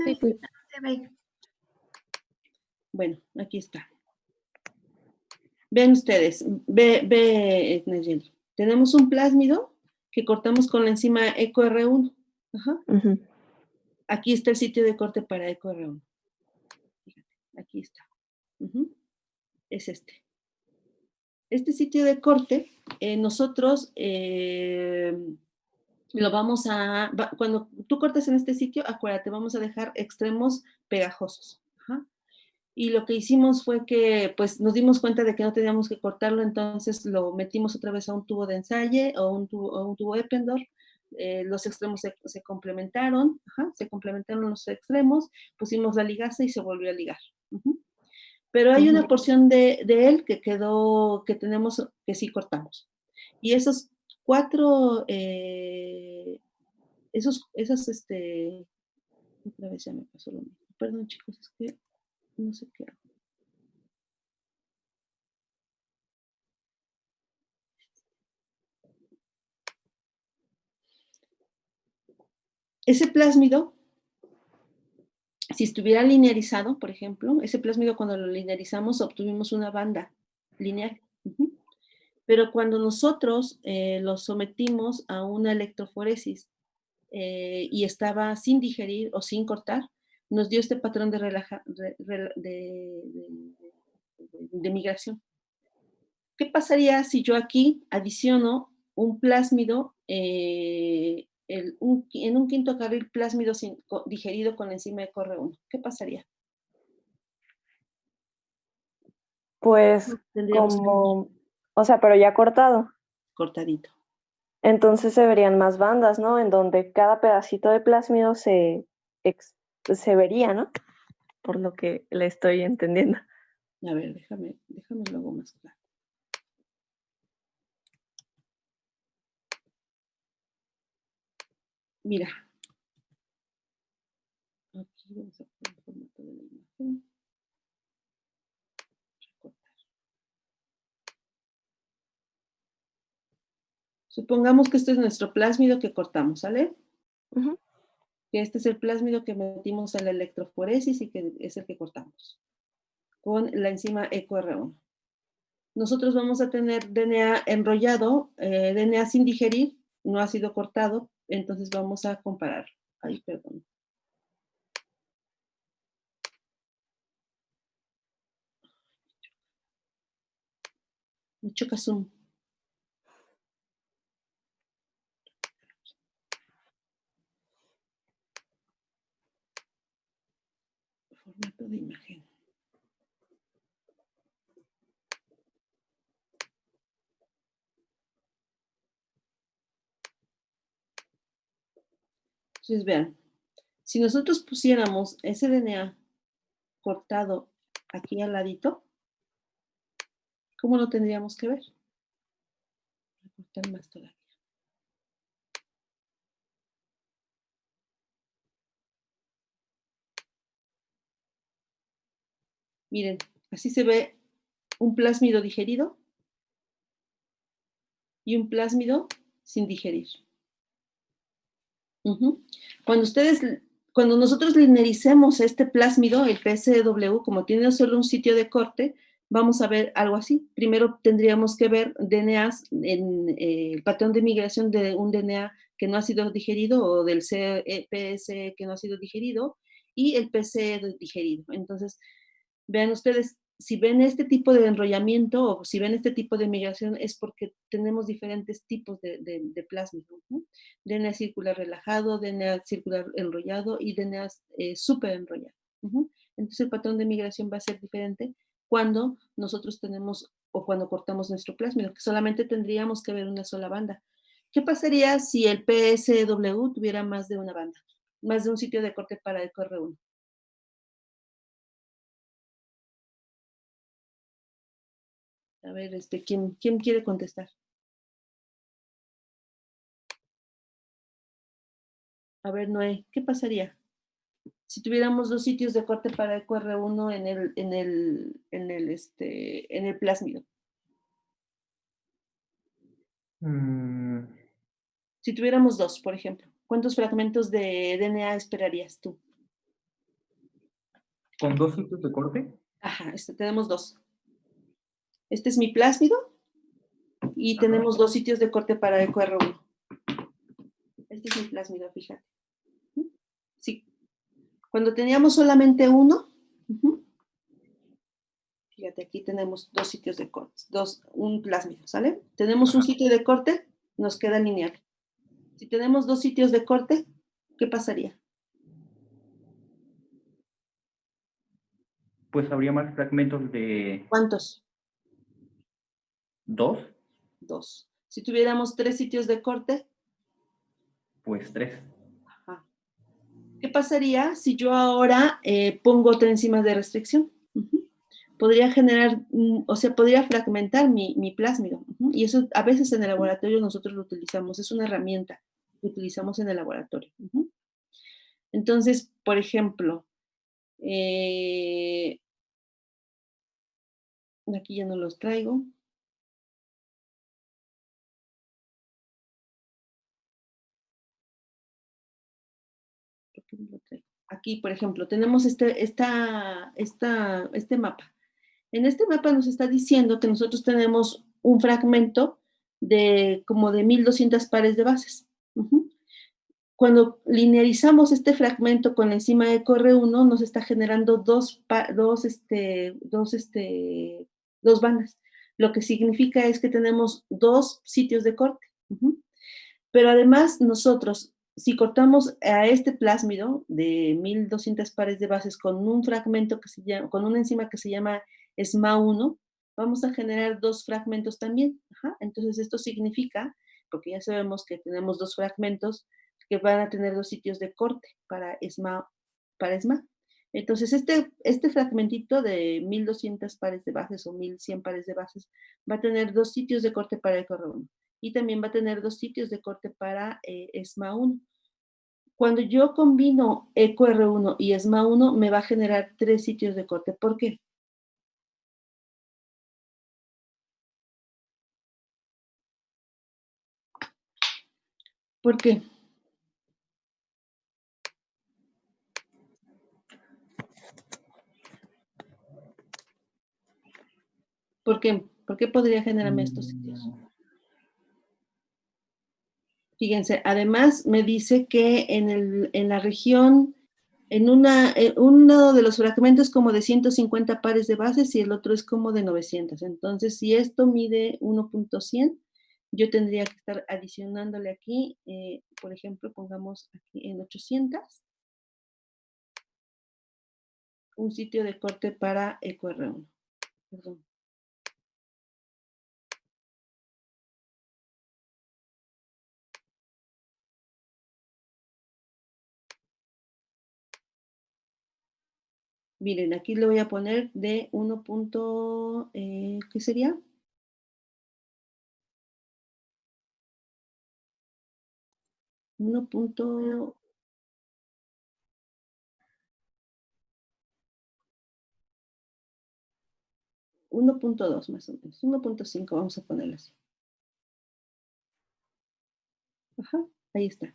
Sí, Sí. se ve. Bueno, aquí está. Ven ustedes, ve Nayeli. Tenemos un plásmido que cortamos con la enzima EcoR1. Ajá. Ujú. Aquí está el sitio de corte para EcoR1. Fíjate, aquí está. Es este. Este sitio de corte, nosotros lo vamos a, cuando tú cortas en este sitio, acuérdate, vamos a dejar extremos pegajosos. Ajá. Y lo que hicimos fue que, pues, nos dimos cuenta de que no teníamos que cortarlo, entonces lo metimos otra vez a un tubo de ensayo o un tubo Eppendorf. Los extremos se complementaron, ajá, se complementaron los extremos, pusimos la ligasa y se volvió a ligar. Pero hay una porción de él que quedó, que tenemos, que sí cortamos. Y esos cuatro, otra vez ya me pasó lo mismo. Perdón, chicos, es que no sé qué hago. Ese plásmido, si estuviera linearizado, por ejemplo, ese plásmido cuando lo linearizamos obtuvimos una banda lineal. Pero cuando nosotros lo sometimos a una electroforesis y estaba sin digerir o sin cortar, nos dio este patrón de migración. ¿Qué pasaría si yo aquí adiciono un plásmido, en un quinto carril plásmido digerido con la enzima EcoR1? ¿Qué pasaría? Pues como, o sea, pero ya cortado. Cortadito. Entonces se verían más bandas, ¿no? En donde cada pedacito de plásmido se vería, ¿no? Por lo que le estoy entendiendo. A ver, déjame luego más claro. Mira. Aquí vamos a poner el formato de la imagen. Recortar. Supongamos que este es nuestro plásmido que cortamos, ¿sale? Que este es el plásmido que metimos a la electroforesis y que es el que cortamos con la enzima EcoR1. Nosotros vamos a tener DNA enrollado, DNA sin digerir, no ha sido cortado, entonces vamos a comparar. Ay, perdón. Me choca Zoom. Formato de imagen. Entonces, vean, si nosotros pusiéramos ese DNA cortado aquí al ladito, ¿cómo lo tendríamos que ver? Voy a cortar más todavía. Miren, así se ve un plásmido digerido y un plásmido sin digerir. Cuando nosotros linearicemos este plásmido, el PSW, como tiene solo un sitio de corte, vamos a ver algo así. Primero tendríamos que ver DNAs en el patrón de migración de un DNA que no ha sido digerido o del PS que no ha sido digerido y el PC digerido. Entonces, vean ustedes, si ven este tipo de enrollamiento o si ven este tipo de migración es porque tenemos diferentes tipos de plásmido, ¿no? DNA circular relajado, DNA circular enrollado y DNA súper enrollado. Entonces el patrón de migración va a ser diferente cuando nosotros tenemos o cuando cortamos nuestro plásmido, que solamente tendríamos que ver una sola banda. ¿Qué pasaría si el PSW tuviera más de una banda? Más de un sitio de corte para el EcoR1. A ver, ¿quién quiere contestar? A ver, Noé, ¿qué pasaría si tuviéramos dos sitios de corte para EcoR1 en el plásmido? Si tuviéramos dos, por ejemplo, ¿cuántos fragmentos de DNA esperarías tú? ¿Con 2 sitios de corte? Ajá, tenemos dos. Este es mi plásmido y tenemos dos sitios de corte para EcoR1. Este es mi plásmido, fíjate. Sí. Cuando teníamos solamente uno, fíjate, aquí tenemos dos sitios de corte, un plásmido, ¿sale? Tenemos un sitio de corte, nos queda lineal. Si tenemos dos sitios de corte, ¿qué pasaría? Pues habría más fragmentos de... ¿Cuántos? ¿2? Dos. Si tuviéramos tres sitios de corte, pues 3. ajá. ¿Qué pasaría si yo ahora pongo otra enzima de restricción? Podría generar, o sea, podría fragmentar mi plásmido. Y eso a veces en el laboratorio nosotros lo utilizamos, es una herramienta que utilizamos en el laboratorio. Entonces, por ejemplo, aquí ya no los traigo. Aquí, por ejemplo, tenemos este mapa. En este mapa nos está diciendo que nosotros tenemos un fragmento de como de 1200 pares de bases. Cuando linearizamos este fragmento con la enzima EcoR1, nos está generando dos bandas. Lo que significa es que tenemos dos sitios de corte. Pero además nosotros, si cortamos a este plásmido de 1200 pares de bases con un fragmento que se llama, con una enzima que se llama SMA1, vamos a generar dos fragmentos también. Entonces esto significa, porque ya sabemos que tenemos dos fragmentos que van a tener dos sitios de corte para SMA. Entonces este fragmentito de 1200 pares de bases o 1100 pares de bases va a tener dos sitios de corte para EcoR1 y también va a tener dos sitios de corte para SMA1. Cuando yo combino EcoR1 y SMA1, me va a generar tres sitios de corte. ¿Por qué? ¿Por qué? ¿Por qué? ¿Por qué podría generarme estos sitios? Fíjense, además me dice que en la región, uno de los fragmentos es como de 150 pares de bases y el otro es como de 900. Entonces, si esto mide 1.100, yo tendría que estar adicionándole aquí, por ejemplo, pongamos aquí en 800, un sitio de corte para EcoR1. Perdón. Miren, aquí le voy a poner de 1. ¿Qué sería? 1.2 más o menos, 1.5 vamos a ponerlo así. Ajá, ahí está.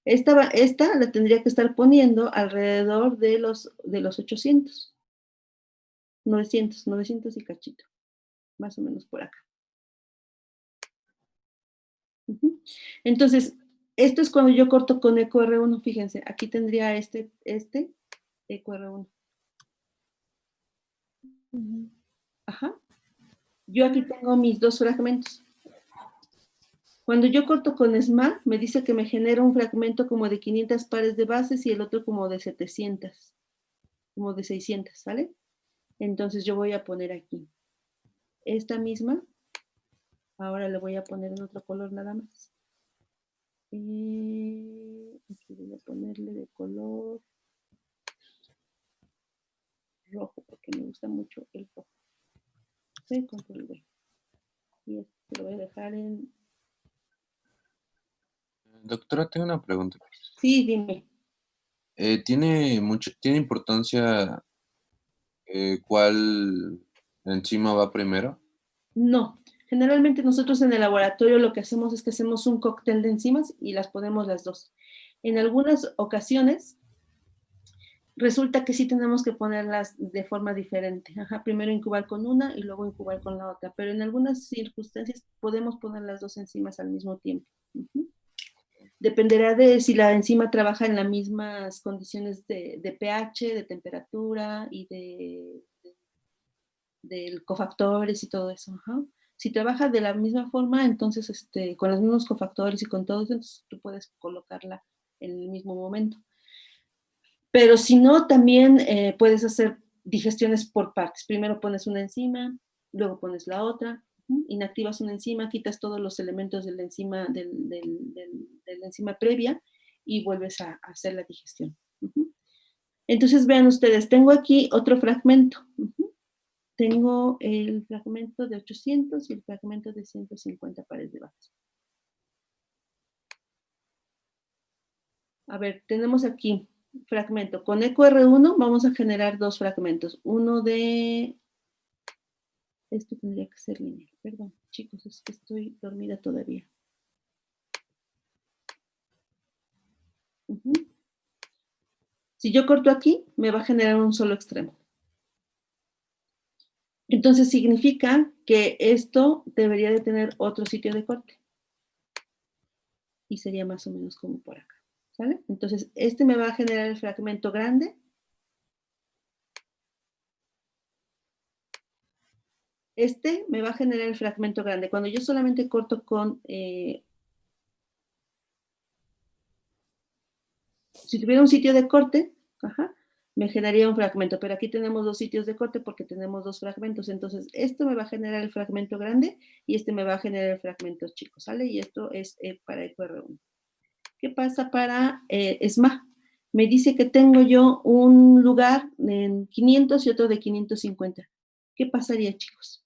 Esta la tendría que estar poniendo alrededor de los 800. 900 y cachito. Más o menos por acá. Entonces, esto es cuando yo corto con EcoR1. Fíjense, aquí tendría este EcoR1. Ajá. Yo aquí tengo mis dos fragmentos. Cuando yo corto con SMA, me dice que me genera un fragmento como de 500 pares de bases y el otro como de 700, como de 600, ¿sale? Entonces yo voy a poner aquí esta misma. Ahora le voy a poner en otro color nada más. Aquí voy a ponerle de color rojo porque me gusta mucho el rojo. Sí, control V. Y este lo voy a dejar en... Doctora, tengo una pregunta. Sí, dime. ¿Tiene importancia cuál enzima va primero? No. Generalmente nosotros en el laboratorio lo que hacemos es que hacemos un cóctel de enzimas y las ponemos las dos. En algunas ocasiones resulta que sí tenemos que ponerlas de forma diferente. Ajá, primero incubar con una y luego incubar con la otra, pero en algunas circunstancias podemos poner las dos enzimas al mismo tiempo. Dependerá de si la enzima trabaja en las mismas condiciones de pH, de temperatura y de cofactores y todo eso. Ajá. Si trabaja de la misma forma, entonces con los mismos cofactores y con todo eso, entonces tú puedes colocarla en el mismo momento. Pero si no, también puedes hacer digestiones por partes. Primero pones una enzima, luego pones la otra, inactivas una enzima, quitas todos los elementos de la enzima, de la enzima previa y vuelves a hacer la digestión. Entonces vean ustedes, tengo aquí otro fragmento. Tengo el fragmento de 800 y el fragmento de 150 pares de bases. A ver, tenemos aquí fragmento. Con EcoR1 vamos a generar dos fragmentos. Uno de... Esto tendría que ser lineal. Perdón, chicos, es que estoy dormida todavía. Si yo corto aquí, me va a generar un solo extremo. Entonces significa que esto debería de tener otro sitio de corte. Y sería más o menos como por acá. ¿Sale? Entonces, este me va a generar el fragmento grande. Este me va a generar el fragmento grande. Cuando yo solamente corto con... si tuviera un sitio de corte, me generaría un fragmento. Pero aquí tenemos dos sitios de corte porque tenemos dos fragmentos. Entonces, esto me va a generar el fragmento grande y este me va a generar el fragmento chico. ¿Sale? Y esto es para EcoR1. ¿Qué pasa para SMA? Me dice que tengo yo un lugar en 500 y otro de 550. ¿Qué pasaría, chicos?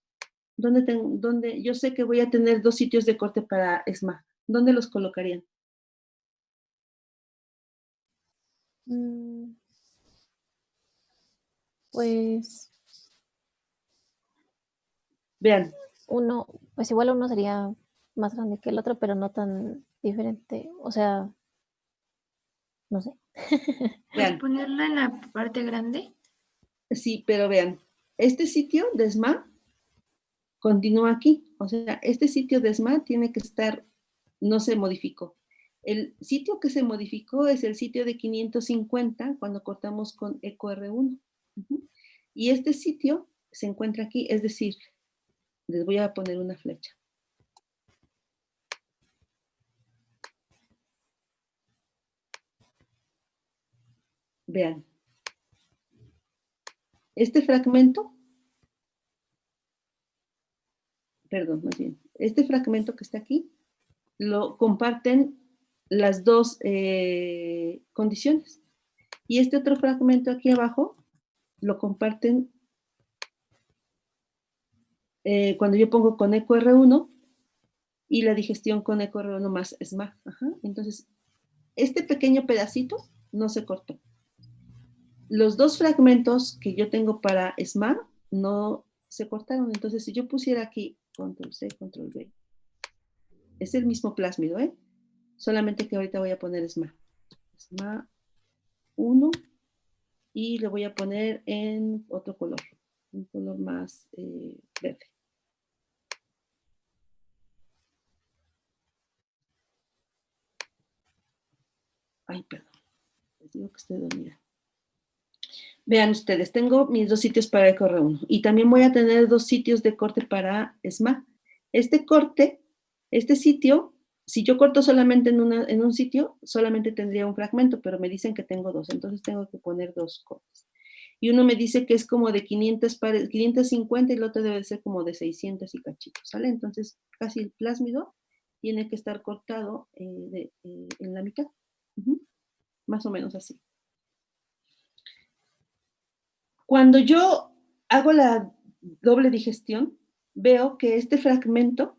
¿Dónde? Yo sé que voy a tener dos sitios de corte para SMA. ¿Dónde los colocarían? Pues Vean. uno, pues igual uno sería más grande que el otro, pero no tan diferente. O sea, no sé. Vean. Ponerlo en la parte grande. Sí, pero vean. Este sitio de SMA continúa aquí. O sea, este sitio de SMA tiene que estar, no se modificó. El sitio que se modificó es el sitio de 550 cuando cortamos con EcoR1. Y este sitio se encuentra aquí, es decir, les voy a poner una flecha. Vean. Este fragmento, perdón, más bien, este fragmento que está aquí, lo comparten las dos condiciones. Y este otro fragmento aquí abajo, lo comparten cuando yo pongo con EcoR1 y la digestión con EcoR1 más SMA. Entonces, este pequeño pedacito no se cortó. Los dos fragmentos que yo tengo para SMA no se cortaron. Entonces, si yo pusiera aquí control C, control V, es el mismo plásmido, solamente que ahorita voy a poner SMA. SMA 1 y le voy a poner en otro color, un color más verde. Ay, perdón, les digo que estoy dormida. Vean ustedes, tengo mis dos sitios para EcoR1 y también voy a tener dos sitios de corte para SMA. Este corte, este sitio, si yo corto solamente en un sitio, solamente tendría un fragmento, pero me dicen que tengo dos, entonces tengo que poner dos cortes. Y uno me dice que es como de 500 pares, 550 y el otro debe ser como de 600 y cachitos, ¿sale? Entonces, casi el plásmido tiene que estar cortado en la mitad. Más o menos así. Cuando yo hago la doble digestión, veo que este fragmento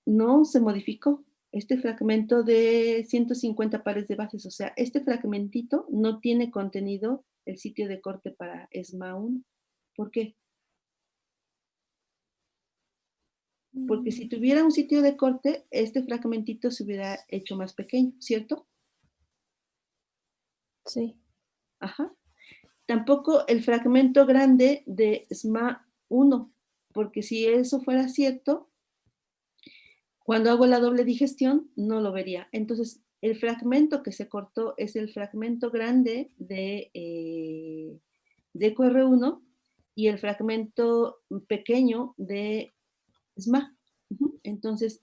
no se modificó. Este fragmento de 150 pares de bases, o sea, este fragmentito no tiene contenido el sitio de corte para SMA 1. ¿Por qué? Porque si tuviera un sitio de corte, este fragmentito se hubiera hecho más pequeño, ¿cierto? Sí. Ajá. Tampoco el fragmento grande de SMA1, porque si eso fuera cierto, cuando hago la doble digestión, no lo vería. Entonces, el fragmento que se cortó es el fragmento grande de EcoR1 y el fragmento pequeño de SMA. Entonces,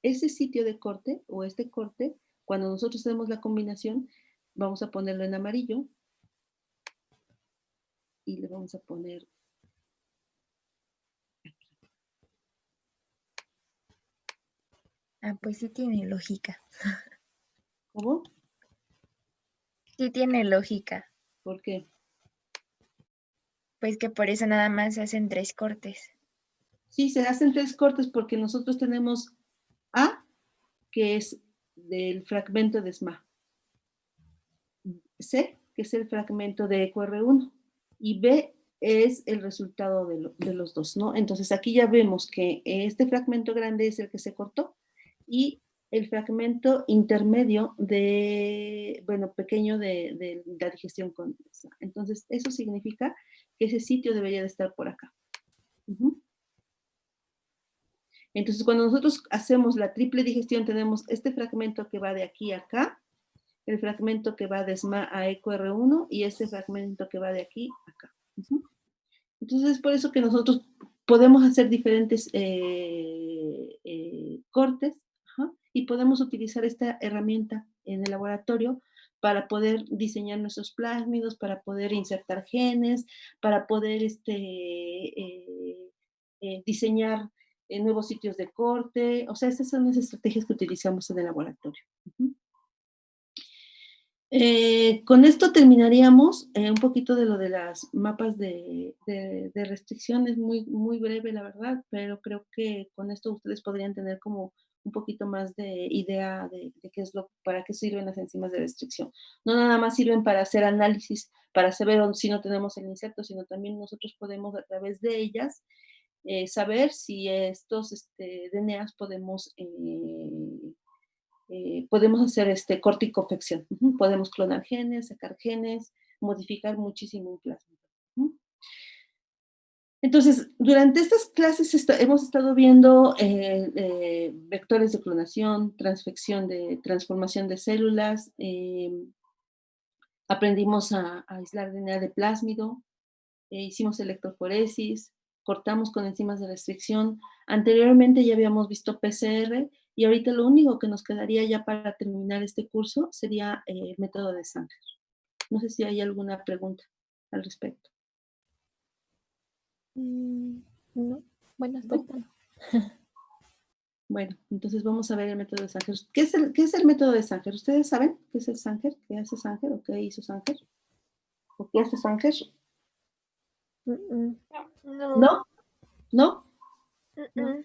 ese sitio de corte o este corte, cuando nosotros hacemos la combinación, vamos a ponerlo en amarillo y le vamos a poner Ah, pues sí tiene lógica. ¿cómo? Sí tiene lógica. ¿Por qué? Pues que por eso nada más se hacen 3 cortes. Sí, se hacen 3 cortes porque nosotros tenemos A, que es del fragmento de SMA, C, que es el fragmento de EcoR1, y B es el resultado de los dos, ¿no? Entonces aquí ya vemos que este fragmento grande es el que se cortó y el fragmento intermedio pequeño de la digestión convexa. Entonces eso significa que ese sitio debería de estar por acá. Entonces cuando nosotros hacemos la triple digestión tenemos este fragmento que va de aquí a acá, el fragmento que va de SMA a EcoR1 y este fragmento que va de aquí a acá. Entonces es por eso que nosotros podemos hacer diferentes cortes y podemos utilizar esta herramienta en el laboratorio para poder diseñar nuestros plásmidos, para poder insertar genes, para poder diseñar nuevos sitios de corte. O sea, esas son las estrategias que utilizamos en el laboratorio. Con esto terminaríamos un poquito de lo de las mapas de restricción. Es muy, muy breve, la verdad, pero creo que con esto ustedes podrían tener como un poquito más de idea de qué es para qué sirven las enzimas de restricción. No nada más sirven para hacer análisis, para saber si no tenemos el inserto, sino también nosotros podemos a través de ellas saber si estos DNAs podemos hacer corticofección. Podemos clonar genes, sacar genes, modificar muchísimo un plasmid. Entonces, durante estas clases hemos estado viendo vectores de clonación, transfección de transformación de células, aprendimos a aislar DNA de plásmido, hicimos electroforesis, cortamos con enzimas de restricción. Anteriormente ya habíamos visto PCR y ahorita lo único que nos quedaría ya para terminar este curso sería el método de Sanger. No sé si hay alguna pregunta al respecto. No, bueno, hasta ahorita no. Bueno, entonces vamos a ver el método de Sanger. ¿Qué es el método de Sanger? ¿Ustedes saben qué es el Sanger? ¿Qué hace Sanger? ¿O qué hizo Sanger? ¿O qué hace Sanger? No. ¿No? ¿No? ¿No?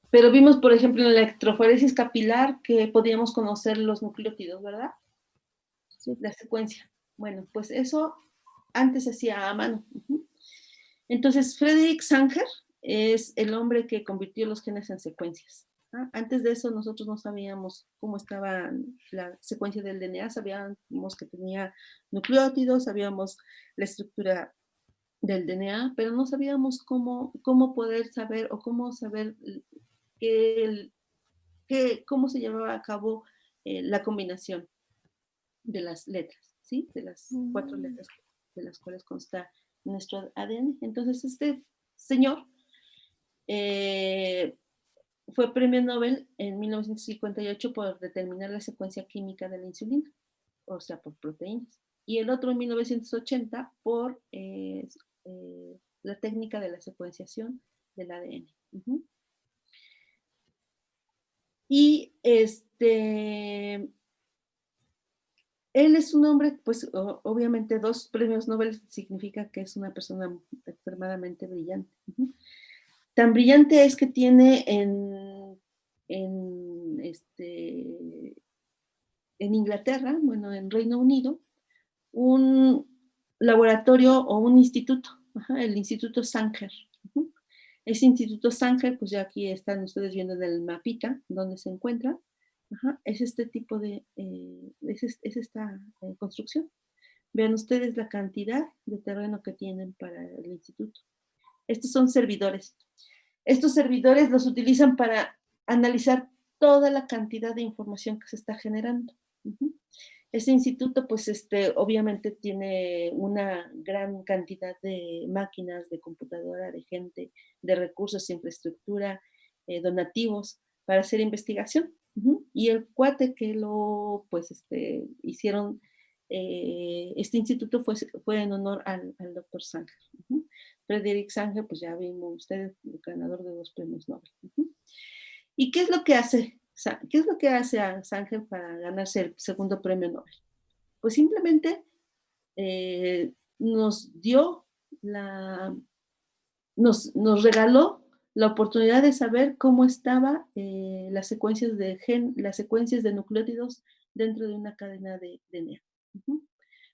Pero vimos, por ejemplo, en la electroforesis capilar que podíamos conocer los nucleótidos, ¿verdad? Sí. La secuencia. Bueno, pues eso antes se hacía a mano. Entonces, Frederick Sanger es el hombre que convirtió los genes en secuencias. Antes de eso nosotros no sabíamos cómo estaba la secuencia del DNA, sabíamos que tenía nucleótidos, sabíamos la estructura del DNA, pero no sabíamos cómo poder saber o cómo saber cómo se llevaba a cabo la combinación de las letras, ¿sí? De las 4 letras de las cuales consta nuestro ADN. Entonces, este señor fue premio Nobel en 1958 por determinar la secuencia química de la insulina, o sea, por proteínas. Y el otro en 1980 por la técnica de la secuenciación del ADN. Y él es un hombre, pues obviamente 2 premios Nobel significa que es una persona extremadamente brillante. Tan brillante es que tiene en Inglaterra, bueno, en Reino Unido, un laboratorio o un instituto, el Instituto Sanger. Ese Instituto Sanger, pues ya aquí están ustedes viendo en el mapita donde se encuentra. Es este tipo de, es esta construcción. Vean ustedes la cantidad de terreno que tienen para el instituto. Estos son servidores. Estos servidores los utilizan para analizar toda la cantidad de información que se está generando. Este instituto, pues, obviamente tiene una gran cantidad de máquinas, de computadora, de gente, de recursos, infraestructura, donativos para hacer investigación. Y el cuate que lo, pues, hicieron, este instituto fue en honor al doctor Sanger. Frederick Sanger, pues ya vimos ustedes, el ganador de 2 premios Nobel. ¿Y qué es lo que hace? ¿Qué es lo que hace a Sanger para ganarse el segundo premio Nobel? Pues simplemente nos dio nos regaló la oportunidad de saber cómo estaban las secuencias de nucleótidos dentro de una cadena de DNA.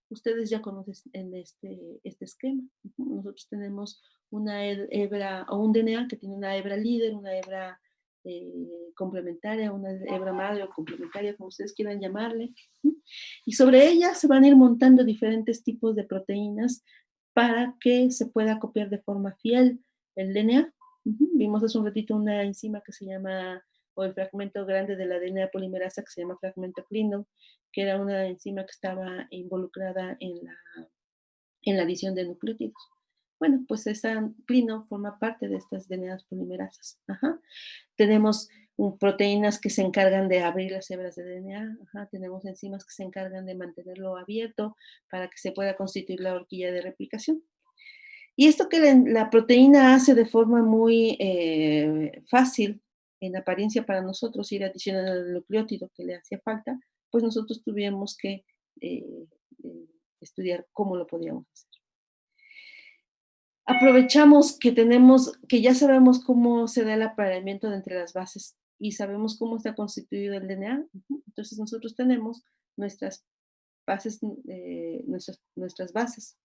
Ustedes ya conocen en este esquema. Nosotros tenemos una hebra o un DNA que tiene una hebra líder, una hebra complementaria, una hebra madre o complementaria, como ustedes quieran llamarle. Y sobre ella se van a ir montando diferentes tipos de proteínas para que se pueda copiar de forma fiel el DNA. Vimos hace un ratito una enzima que se llama, o el fragmento grande de la DNA polimerasa que se llama fragmento Clino, que era una enzima que estaba involucrada en la adición de nucleótidos. Bueno, pues esa Clino forma parte de estas DNA polimerasas. Tenemos proteínas que se encargan de abrir las hebras de DNA. Tenemos enzimas que se encargan de mantenerlo abierto para que se pueda constituir la horquilla de replicación. Y esto que la proteína hace de forma muy fácil, en apariencia para nosotros, ir adicionando el nucleótido que le hacía falta, pues nosotros tuvimos que estudiar cómo lo podíamos hacer. Aprovechamos que ya sabemos cómo se da el apareamiento entre las bases y sabemos cómo está constituido el DNA. Entonces nosotros tenemos nuestras bases, nuestras bases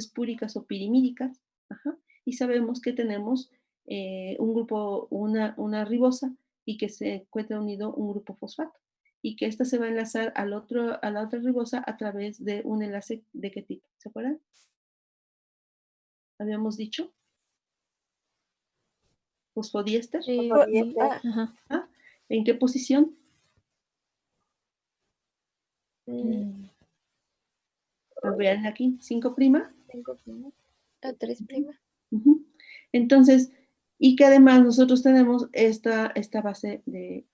púricas o pirimídicas, y sabemos que tenemos un grupo, una ribosa, y que se encuentra unido un grupo fosfato, y que esta se va a enlazar a la otra ribosa a través de un enlace de qué tipo, ¿se acuerdan? Habíamos dicho fosfodiéster. Ajá. ¿En qué posición? Vean aquí, 5'. 5'. O 3'. Entonces, y que además nosotros tenemos esta base de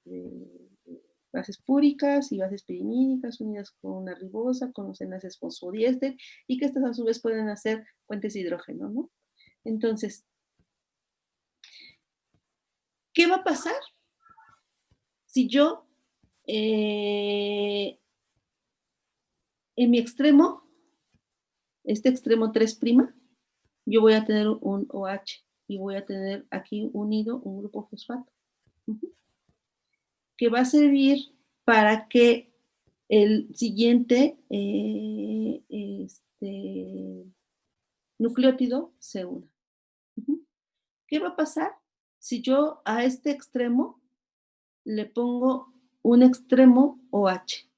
bases púricas y bases pirimídicas unidas con una ribosa, con los enlaces fosfodiéster, y que estas a su vez pueden hacer puentes de hidrógeno, ¿no? Entonces, ¿qué va a pasar si yo en mi extremo, este extremo 3', yo voy a tener un OH y voy a tener aquí unido un grupo fosfato, que va a servir para que el siguiente nucleótido se una. ¿Qué va a pasar si yo a este extremo le pongo un extremo OH?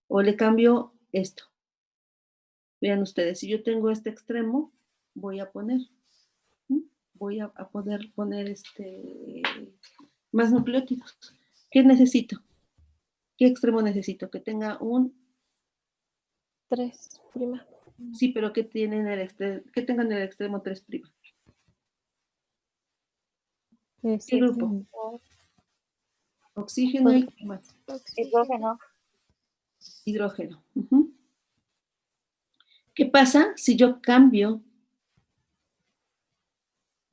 O le cambio esto. Vean ustedes, si yo tengo este extremo, voy a poder poner más nucleótidos. ¿Qué necesito? ¿Qué extremo necesito? Que tenga un 3'. Sí, pero que tengan el extremo 3'. ¿Qué grupo? Oxígeno y ¿qué más? Hidrógeno. Hidrógeno. ¿Qué pasa si yo cambio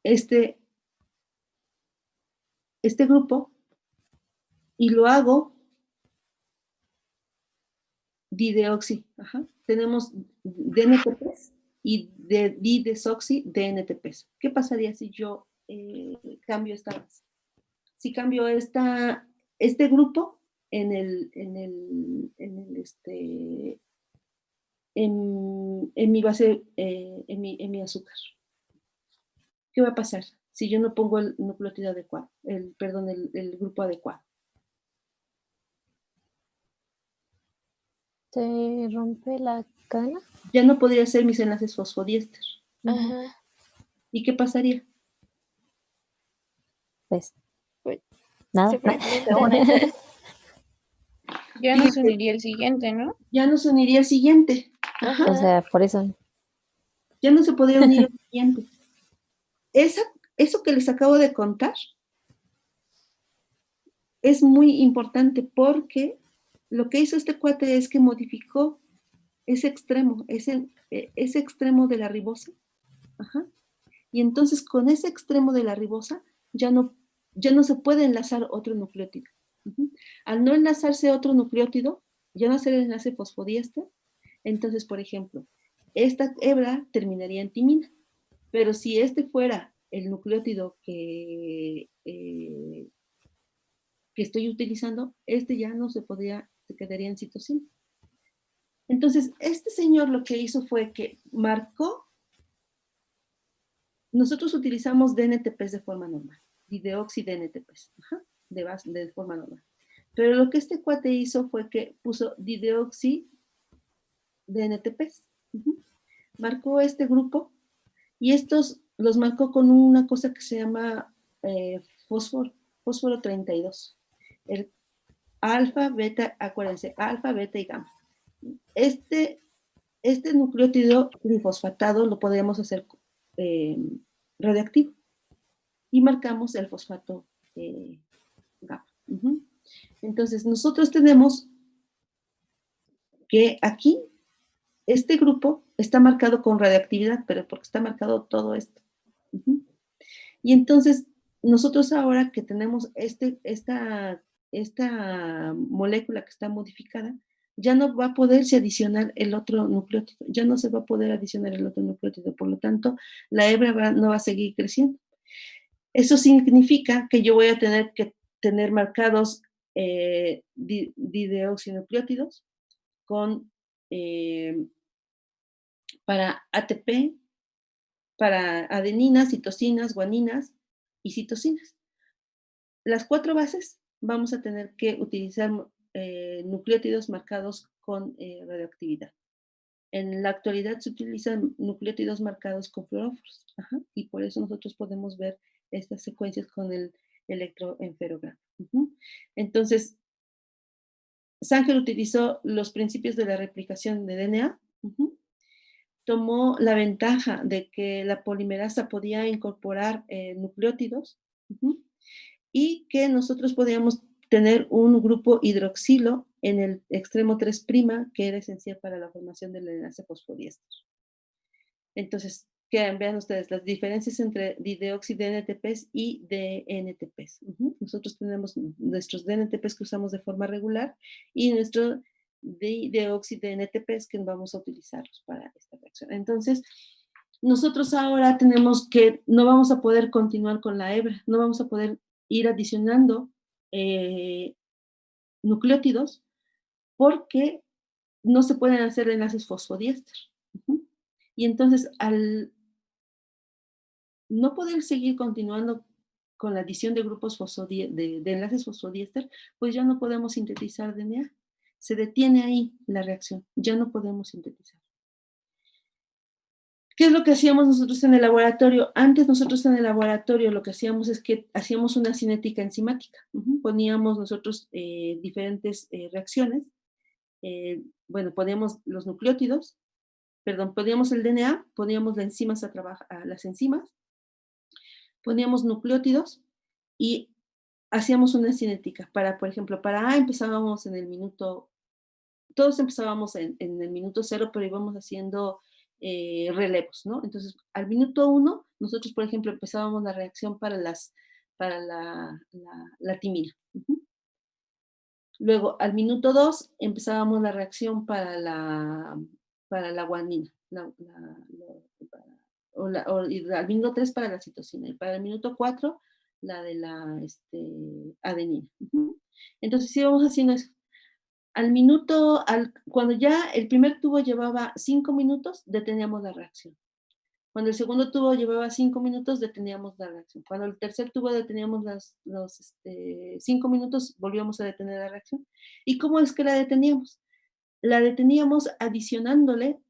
este grupo y lo hago dideoxi? Tenemos DNTPs y didesoxi DNTPs. ¿Qué pasaría si yo cambio esta base? Si cambio este grupo en mi base, en mi azúcar. ¿Qué va a pasar si yo no pongo el nucleótido adecuado? El grupo adecuado. Se rompe la cadena. Ya no podría ser mis enlaces fosfodiéster. Ajá. ¿Y qué pasaría? Pues Pues, nada. se fragmentan. Ya nos uniría el siguiente, ¿no? Ya no se uniría el siguiente. Ajá. O sea, por eso. Ya no se podría unir el siguiente. Eso que les acabo de contar es muy importante porque lo que hizo este cuate es que modificó ese extremo de la ribosa. Ajá. Y entonces con ese extremo de la ribosa ya no se puede enlazar otro nucleótido. Uh-huh. Al no enlazarse otro nucleótido, ya no hacer el enlace fosfodiéster, entonces, por ejemplo, esta hebra terminaría en timina. Pero si este fuera el nucleótido que estoy utilizando, este ya no se quedaría en citosina. Entonces, este señor lo que hizo fue que marcó. Nosotros utilizamos DNTPs de forma normal, dideoxi DNTPs, de forma normal. Pero lo que este cuate hizo fue que puso dideoxi DNTPs. Marcó este grupo y estos los marcó con una cosa que se llama fósforo 32. El alfa, beta, acuérdense, alfa, beta y gamma. Este nucleótido trifosfatado lo podríamos hacer radioactivo y marcamos el fosfato gamma. Entonces, nosotros tenemos que aquí este grupo está marcado con radioactividad, pero porque está marcado todo esto. Y entonces, nosotros ahora que tenemos esta molécula que está modificada, ya no va a poderse adicionar el otro nucleótido, ya no se va a poder adicionar el otro nucleótido, por lo tanto, la hebra no va a seguir creciendo. Eso significa que yo voy a tener que tener marcados dideoxinucleótidos para ATP, para adeninas, citosinas, guaninas y citosinas. Las 4 bases vamos a tener que utilizar nucleótidos marcados con radioactividad. En la actualidad se utilizan nucleótidos marcados con fluoróforos, y por eso nosotros podemos ver estas secuencias con el electroenferograma. Entonces, Sanger utilizó los principios de la replicación de DNA, tomó la ventaja de que la polimerasa podía incorporar nucleótidos y que nosotros podíamos tener un grupo hidroxilo en el extremo 3', que era esencial para la formación del enlace fosfodiéster. Entonces, vean ustedes las diferencias entre dideoxi DNTPs y DNTPs. Nosotros tenemos nuestros DNTPs que usamos de forma regular y nuestro dideoxi DNTPs que vamos a utilizarlos para esta reacción. Entonces, nosotros ahora no vamos a poder continuar con la hebra, no vamos a poder ir adicionando nucleótidos porque no se pueden hacer enlaces fosfodiéster. Y entonces, al no poder seguir continuando con la adición de grupos de enlaces fosfodiéster, pues ya no podemos sintetizar DNA. Se detiene ahí la reacción, ya no podemos sintetizar. ¿Qué es lo que hacíamos nosotros en el laboratorio? Antes nosotros en el laboratorio lo que hacíamos es que hacíamos una cinética enzimática. Poníamos nosotros diferentes reacciones. Poníamos los nucleótidos, poníamos el DNA, poníamos las enzimas las enzimas, poníamos nucleótidos y hacíamos una cinética. Por ejemplo, para A empezábamos en el minuto, todos empezábamos en el minuto 0, pero íbamos haciendo relevos, ¿no? Entonces, al minuto 1, nosotros, por ejemplo, empezábamos la reacción para la timina. Luego, al minuto 2, empezábamos la reacción para la guanina. Y al minuto 3 para la citosina. Y para el minuto 4, la de la adenina. Entonces, íbamos haciendo eso. Cuando ya el primer tubo llevaba 5 minutos, deteníamos la reacción. Cuando el segundo tubo llevaba 5 minutos, deteníamos la reacción. Cuando el tercer tubo deteníamos los 5 minutos, volvíamos a detener la reacción. ¿Y cómo es que la deteníamos? la deteníamos adicionándole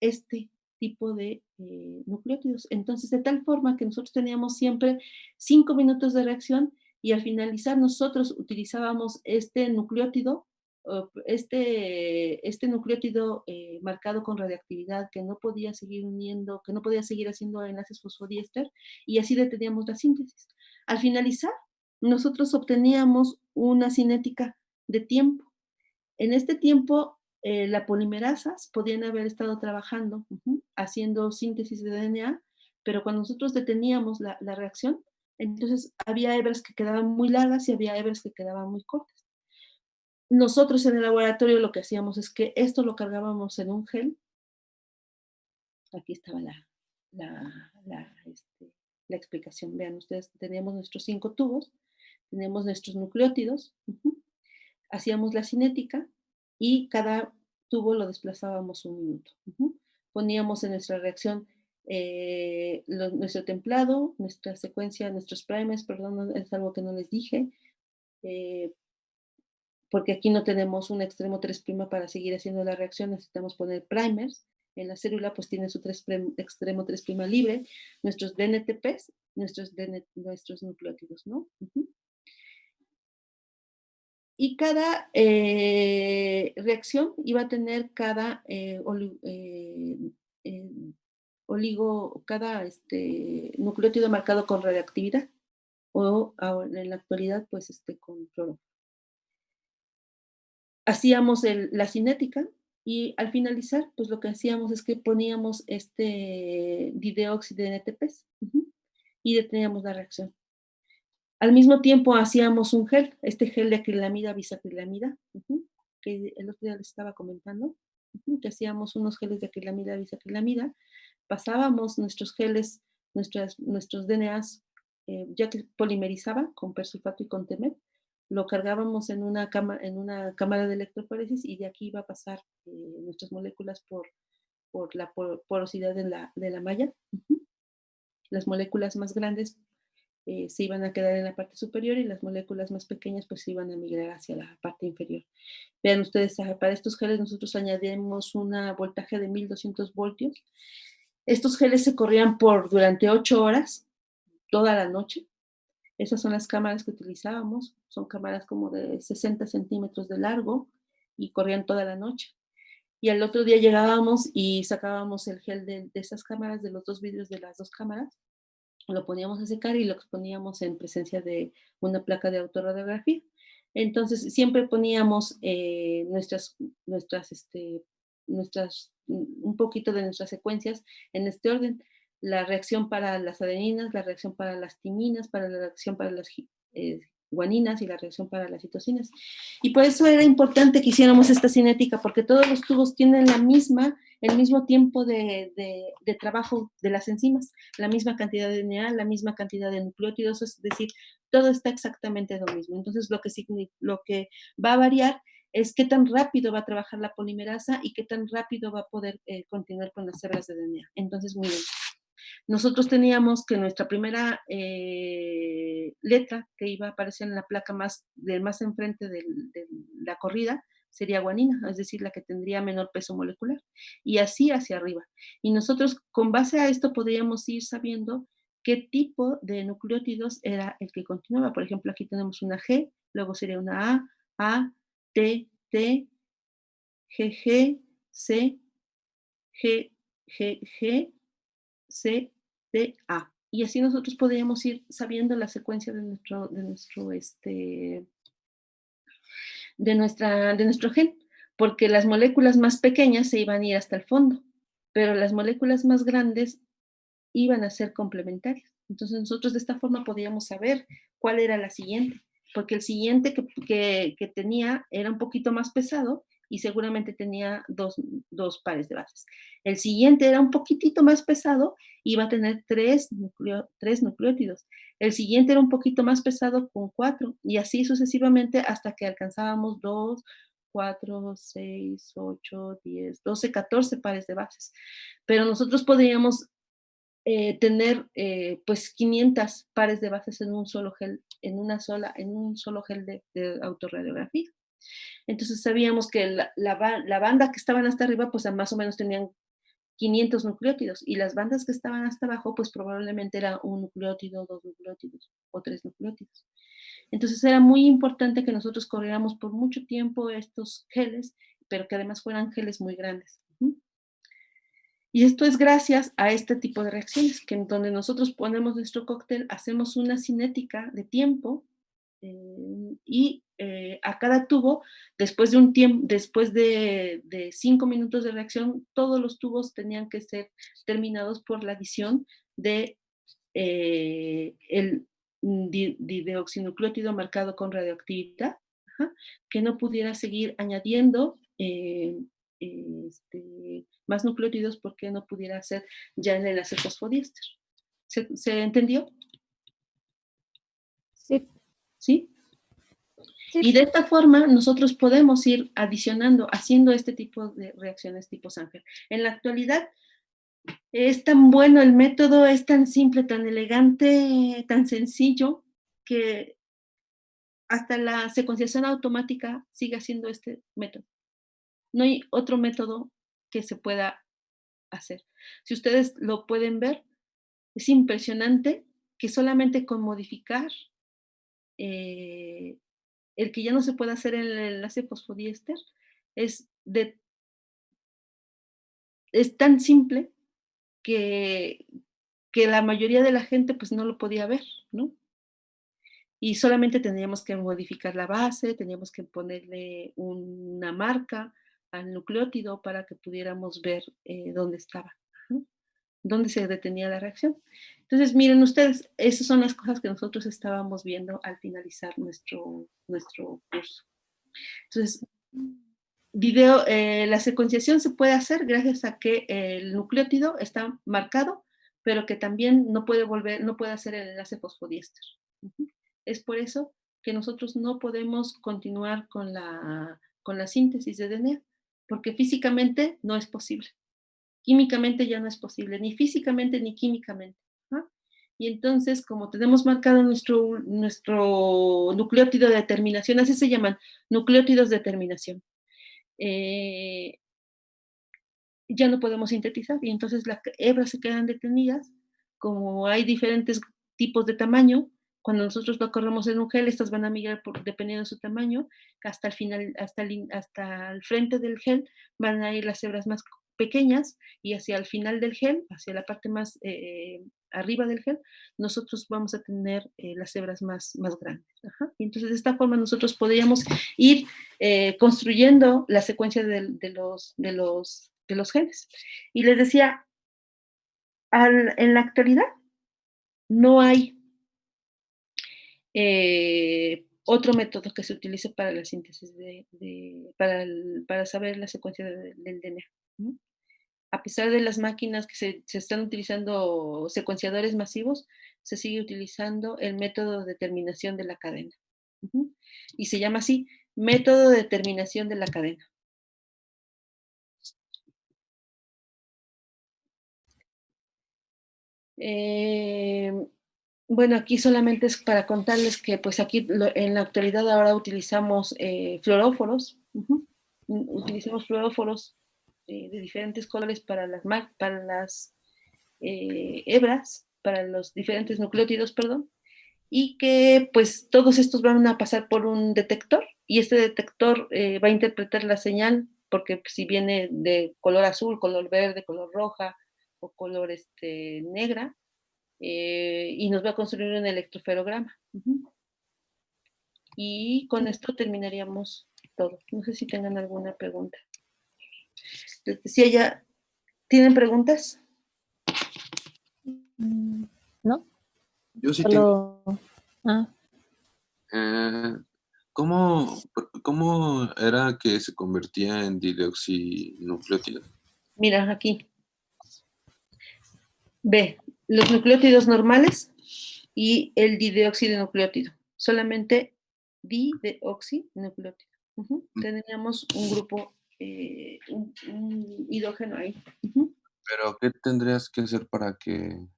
este tipo de nucleótidos. Entonces, de tal forma que nosotros teníamos siempre 5 minutos de reacción y al finalizar nosotros utilizábamos este nucleótido, este nucleótido marcado con radiactividad que no podía seguir uniendo, que no podía seguir haciendo enlaces fosfodiéster, y así deteníamos la síntesis. Al finalizar, nosotros obteníamos una cinética de tiempo. En este tiempo, las polimerasas podían haber estado trabajando, haciendo síntesis de DNA, pero cuando nosotros deteníamos la reacción, entonces había hebras que quedaban muy largas y había hebras que quedaban muy cortas. Nosotros en el laboratorio lo que hacíamos es que esto lo cargábamos en un gel. Aquí estaba la explicación. Vean ustedes, teníamos nuestros 5 tubos, tenemos nuestros nucleótidos, hacíamos la cinética y cada tubo lo desplazábamos 1 minuto. Poníamos en nuestra reacción nuestro templado, nuestra secuencia, nuestros primers, perdón, es algo que no les dije, porque aquí no tenemos un extremo 3' para seguir haciendo la reacción, necesitamos poner primers. En la célula pues tiene su extremo 3' libre, nuestros DNTPs, nuestros nucleótidos, ¿no? Y cada reacción iba a tener cada cada nucleótido marcado con radioactividad, o en la actualidad pues con cloro. Hacíamos la cinética y al finalizar, pues lo que hacíamos es que poníamos dideóxido de NTPs y deteníamos la reacción. Al mismo tiempo hacíamos un gel, gel de acrilamida, bisacrilamida, que el otro día les estaba comentando, que hacíamos unos geles de acrilamida, bisacrilamida, pasábamos nuestros geles, nuestros DNAs, ya que polimerizaba con persulfato y con TEMET, lo cargábamos en una cámara de electroforesis y de aquí iba a pasar nuestras moléculas por la porosidad de la malla. Las moléculas más grandes se iban a quedar en la parte superior y las moléculas más pequeñas pues se iban a migrar hacia la parte inferior. Vean ustedes, para estos geles nosotros añadimos un voltaje de 1200 voltios. Estos geles se corrían durante 8 horas, toda la noche. Esas son las cámaras que utilizábamos, son cámaras como de 60 centímetros de largo y corrían toda la noche. Y al otro día llegábamos y sacábamos el gel de esas cámaras, de los 2 vidrios de las 2 cámaras, lo poníamos a secar y lo exponíamos en presencia de una placa de autorradiografía. Entonces, siempre poníamos un poquito de nuestras secuencias en este orden. La reacción para las adeninas, la reacción para las timinas, la reacción para las guaninas y la reacción para las citosinas. Y por eso era importante que hiciéramos esta cinética, porque todos los tubos tienen el mismo tiempo de trabajo de las enzimas, la misma cantidad de DNA, la misma cantidad de nucleótidos, es decir, todo está exactamente lo mismo. Entonces, lo que va a variar es qué tan rápido va a trabajar la polimerasa y qué tan rápido va a poder continuar con las hebras de DNA. Entonces, muy bien. Nosotros teníamos que nuestra primera letra que iba a aparecer en la placa más enfrente de la corrida sería guanina, es decir, la que tendría menor peso molecular, y así hacia arriba. Y nosotros con base a esto podríamos ir sabiendo qué tipo de nucleótidos era el que continuaba. Por ejemplo, aquí tenemos una G, luego sería una A, T, T, G, C, G, G, G, C, D, A. Y así nosotros podríamos ir sabiendo la secuencia de nuestro gen, porque las moléculas más pequeñas se iban a ir hasta el fondo, pero las moléculas más grandes iban a ser complementarias. Entonces nosotros de esta forma podíamos saber cuál era la siguiente, porque el siguiente que tenía era un poquito más pesado y seguramente tenía dos pares de bases. El siguiente era un poquitito más pesado y iba a tener tres nucleótidos. El siguiente era un poquito más pesado con 4 y así sucesivamente hasta que alcanzábamos 2, 4, 6, 8, 10, 12, 14 pares de bases. Pero nosotros podríamos tener pues 500 pares de bases en un solo gel, en un solo gel de autorradiografía. Entonces sabíamos que la banda que estaban hasta arriba, pues más o menos tenían 500 nucleótidos, y las bandas que estaban hasta abajo, pues probablemente era un nucleótido, 2 nucleótidos o 3 nucleótidos. Entonces era muy importante que nosotros corriéramos por mucho tiempo estos geles, pero que además fueran geles muy grandes. Y esto es gracias a este tipo de reacciones, que en donde nosotros ponemos nuestro cóctel, hacemos una cinética de tiempo, y a cada tubo, después de un tiempo, después de 5 minutos de reacción, todos los tubos tenían que ser terminados por la adición de el dideoxinucleótido marcado con radioactividad, que no pudiera seguir añadiendo más nucleótidos porque no pudiera hacer ya el enlace fosfodiéster. ¿Se entendió? Sí. ¿Sí? Sí. Y de esta forma nosotros podemos ir adicionando, haciendo este tipo de reacciones tipo Sanger. En la actualidad es tan bueno el método, es tan simple, tan elegante, tan sencillo, que hasta la secuenciación automática sigue haciendo este método. No hay otro método que se pueda hacer. Si ustedes lo pueden ver, es impresionante que solamente con modificar el que ya no se puede hacer el enlace fosfodiéster es tan simple que la mayoría de la gente pues no lo podía ver, ¿no? Y solamente tendríamos que modificar la base, teníamos que ponerle una marca al nucleótido para que pudiéramos ver dónde estaba, ¿no? Dónde se detenía la reacción. Entonces, miren ustedes, esas son las cosas que nosotros estábamos viendo al finalizar nuestro curso. Entonces, la secuenciación se puede hacer gracias a que el nucleótido está marcado, pero que también no puede hacer el enlace fosfodiéster. Es por eso que nosotros no podemos continuar con la síntesis de DNA, porque físicamente no es posible. Químicamente ya no es posible, ni físicamente ni químicamente. Y entonces, como tenemos marcado nuestro nucleótido de terminación, así se llaman, nucleótidos de terminación, ya no podemos sintetizar, y entonces las hebras se quedan detenidas. Como hay diferentes tipos de tamaño, cuando nosotros lo corremos en un gel, estas van a migrar dependiendo de su tamaño, hasta el final, hasta el frente del gel van a ir las hebras más pequeñas, y hacia el final del gel, hacia la parte más arriba del gel, nosotros vamos a tener las hebras más grandes. Y entonces de esta forma nosotros podríamos ir construyendo la secuencia de los genes. Y les decía, en la actualidad no hay otro método que se utilice para la síntesis para saber la secuencia del DNA. A pesar de las máquinas que se están utilizando secuenciadores masivos, se sigue utilizando el método de determinación de la cadena. Y se llama así, método de determinación de la cadena. Bueno, aquí solamente es para contarles que pues aquí en la actualidad ahora utilizamos fluoróforos. Utilizamos fluoróforos de diferentes colores para las hebras, para los diferentes nucleótidos, perdón, y que pues todos estos van a pasar por un detector, y este detector va a interpretar la señal, porque si viene de color azul, color verde, color roja o color negra, y nos va a construir un electroferograma. Y con esto terminaríamos todo. No sé si tengan alguna pregunta. Les decía ya, ¿tienen preguntas? ¿No? Yo sí tengo. Solo. Ah, ¿Cómo era que se convertía en dideoxinucleótido? Mira, aquí. Ve, los nucleótidos normales y el dideoxinucleótido. Solamente dideoxinucleótido. Teníamos un grupo, un hidrógeno ahí. ¿Pero qué tendrías que hacer para que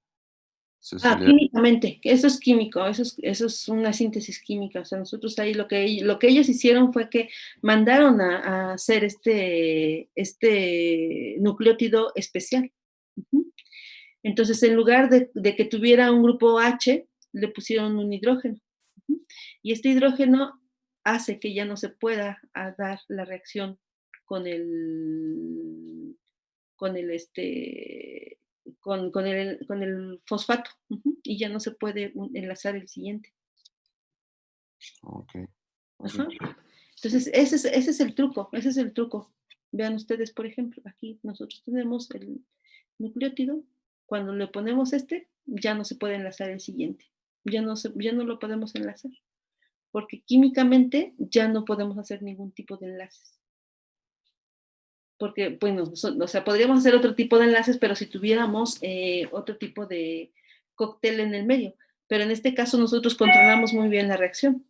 se Ah, solía... químicamente, eso es químico, eso es una síntesis química. O sea, nosotros ahí lo que ellos hicieron fue que mandaron a hacer este nucleótido especial. Ujú. Entonces, en lugar de que tuviera un grupo H, le pusieron un hidrógeno. Ujú. Y este hidrógeno hace que ya no se pueda dar la reacción con con el con el fosfato. Ujú. Y ya no se puede enlazar el siguiente. Ok, ok. Ajá. Entonces, ese es el truco, ese es el truco. Vean ustedes, por ejemplo, aquí nosotros tenemos el nucleótido. Cuando le ponemos ya no se puede enlazar el siguiente. Ya no lo podemos enlazar, porque químicamente ya no podemos hacer ningún tipo de enlaces. Porque, bueno, o sea, podríamos hacer otro tipo de enlaces, pero si tuviéramos otro tipo de cóctel en el medio. Pero en este caso nosotros controlamos muy bien la reacción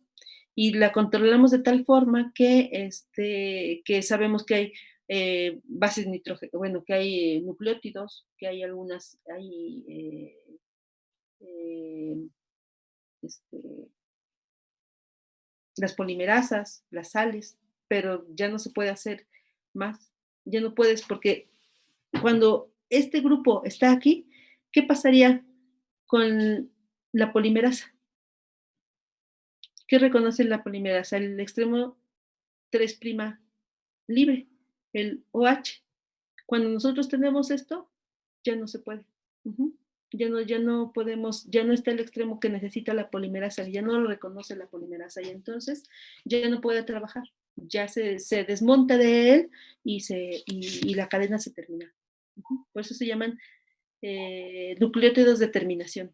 y la controlamos de tal forma que sabemos que hay bases nitrógeno, bueno, que hay nucleótidos, que hay eh, este, las polimerasas, las sales, pero ya no se puede hacer más. Ya no puedes porque cuando este grupo está aquí, ¿qué pasaría con la polimerasa? ¿Qué reconoce la polimerasa? El extremo 3' libre, el OH. Cuando nosotros tenemos esto, ya no se puede. Uh-huh. Ya no podemos, ya no está el extremo que necesita la polimerasa, ya no lo reconoce la polimerasa y entonces ya no puede trabajar. Ya se desmonta de él y la cadena se termina. Uh-huh. Por eso se llaman nucleótidos de terminación,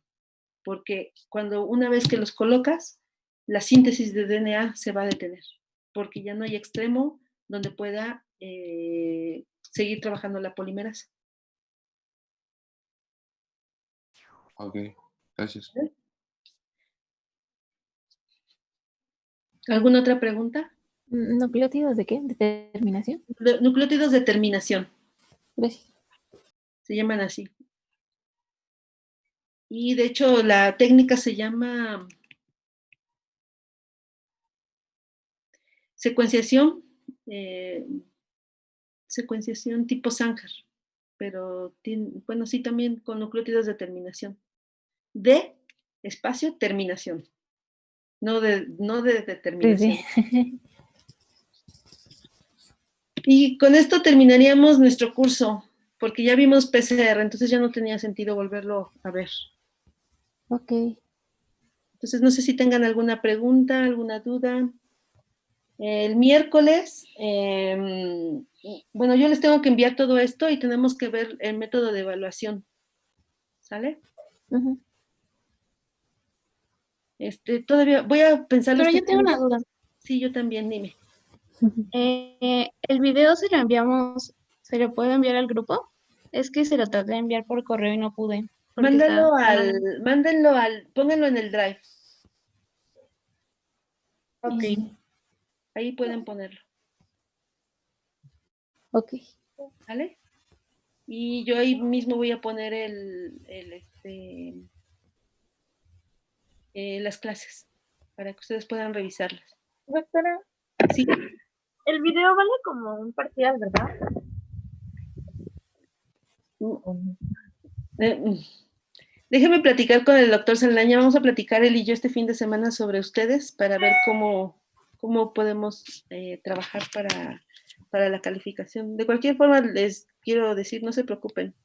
porque cuando una vez que los colocas, la síntesis de DNA se va a detener, porque ya no hay extremo donde pueda seguir trabajando la polimerasa. Ok, gracias. ¿Alguna otra pregunta? ¿Nucleótidos de qué? ¿De terminación? Nucleótidos de terminación, Gracias. se llaman así. Y de hecho la técnica se llama secuenciación, secuenciación tipo Sanger, pero bueno, sí también con nucleótidos de terminación. De espacio terminación, no de determinación. Sí. Y con esto terminaríamos nuestro curso, porque ya vimos PCR, entonces ya no tenía sentido volverlo a ver. Ok. Entonces no sé si tengan alguna pregunta, alguna duda. El miércoles, bueno, yo les tengo que enviar todo esto y tenemos que ver el método de evaluación. ¿Sale? Uh-huh. Todavía voy a pensarlo. Pero yo tengo una duda. Sí, yo también, dime. El video se lo enviamos, ¿se lo puedo enviar al grupo? Es que se lo traté de enviar por correo y no pude. Mándenlo pónganlo en el drive. Ok, ahí pueden ponerlo. Ok. ¿Vale? Y yo ahí mismo voy a poner las clases para que ustedes puedan revisarlas. Doctora, Sí. el video vale como un parcial, ¿verdad? Déjeme platicar con el doctor Saldaña. Vamos a platicar él y yo este fin de semana sobre ustedes para ver cómo podemos trabajar para la calificación. De cualquier forma, les quiero decir, no se preocupen.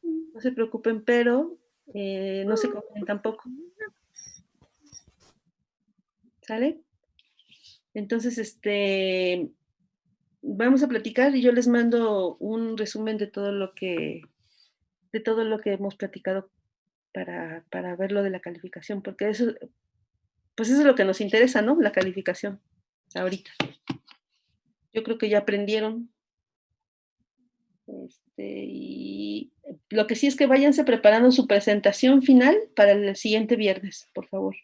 No se preocupen, pero no se confíen tampoco. ¿Sale? Entonces, vamos a platicar y yo les mando un resumen de todo lo que hemos platicado para ver lo de la calificación, porque pues eso es lo que nos interesa, ¿no? La calificación, ahorita. Yo creo que ya aprendieron. Y lo que sí es que váyanse preparando su presentación final para el siguiente viernes, por favor,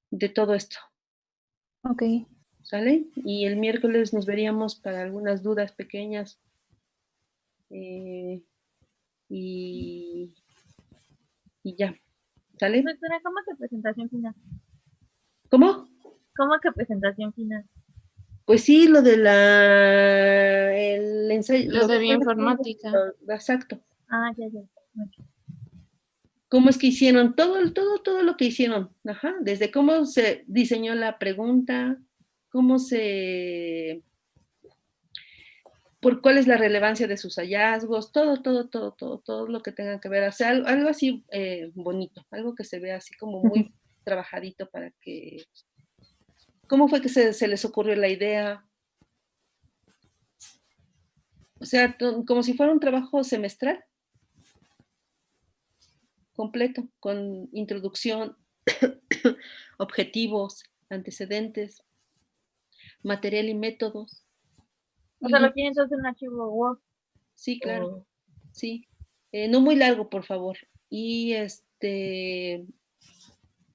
de todo esto. Ok. ¿Sale? Y el miércoles nos veríamos para algunas dudas pequeñas. Y y ya. ¿Sale? Doctora, ¿cómo que presentación final? ¿Cómo? ¿Cómo que presentación final? Pues sí, lo de el ensayo. Lo de bioinformática. Exacto. Ah, ya, ya. Ok. ¿Cómo es que hicieron? Todo lo que hicieron. Ajá. Desde cómo se diseñó la pregunta, cómo se... por cuál es la relevancia de sus hallazgos, todo lo que tenga que ver. O sea, algo así bonito, algo que se vea así como muy trabajadito para que... ¿Cómo fue que se les ocurrió la idea? O sea, como si fuera un trabajo semestral completo, con introducción, objetivos, antecedentes, material y métodos. O sea, lo quieren entonces en un archivo Word. Sí, claro, o- sí. No muy largo, por favor. Y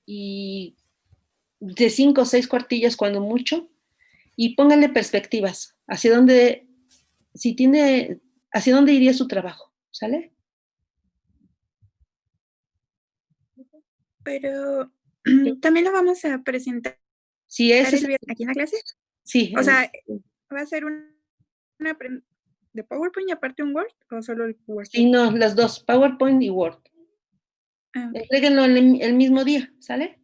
y de 5 o 6 cuartillas cuando mucho, y pónganle perspectivas, hacia dónde, si tiene, hacia dónde iría su trabajo, ¿sale? Pero también lo vamos a presentar Si es, el viernes aquí en la clase. sí, O sea, ¿va a ser una de PowerPoint y aparte un Word o solo el Word? sí, no, las dos, PowerPoint y Word. Ah, ok. Entréguenlo el mismo día, ¿sale?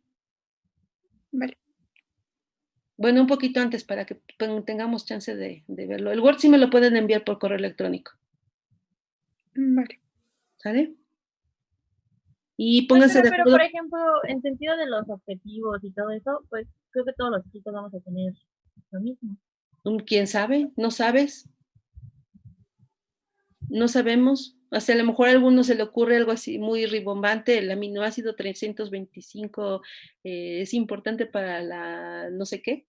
Vale. Bueno, un poquito antes para que tengamos chance de verlo. El Word sí me lo pueden enviar por correo electrónico, Vale. ¿sale? Y pónganse Doctora, de pero acuerdo. por ejemplo, en sentido de los objetivos y todo eso, pues creo que todos los chicos vamos a tener lo mismo. ¿Quién sabe? ¿No sabes? No sabemos. O sea, a lo mejor a alguno se le ocurre algo así muy ribombante. El aminoácido 325 es importante para la no sé qué.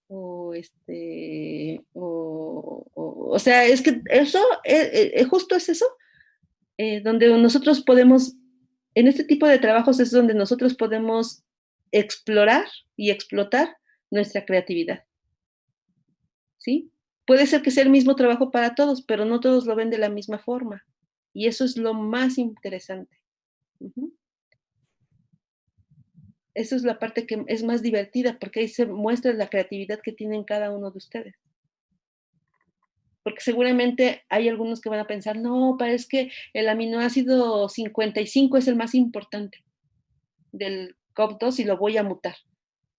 O sea, es que eso, justo es eso, donde nosotros podemos, en este tipo de trabajos es donde nosotros podemos explorar y explotar nuestra creatividad, ¿sí? Puede ser que sea el mismo trabajo para todos, pero no todos lo ven de la misma forma. Y eso es lo más interesante. Uh-huh. Eso es la parte que es más divertida, porque ahí se muestra la creatividad que tienen cada uno de ustedes. Porque seguramente hay algunos que van a pensar, no, pero es que el aminoácido 55 es el más importante del COP2 y lo voy a mutar.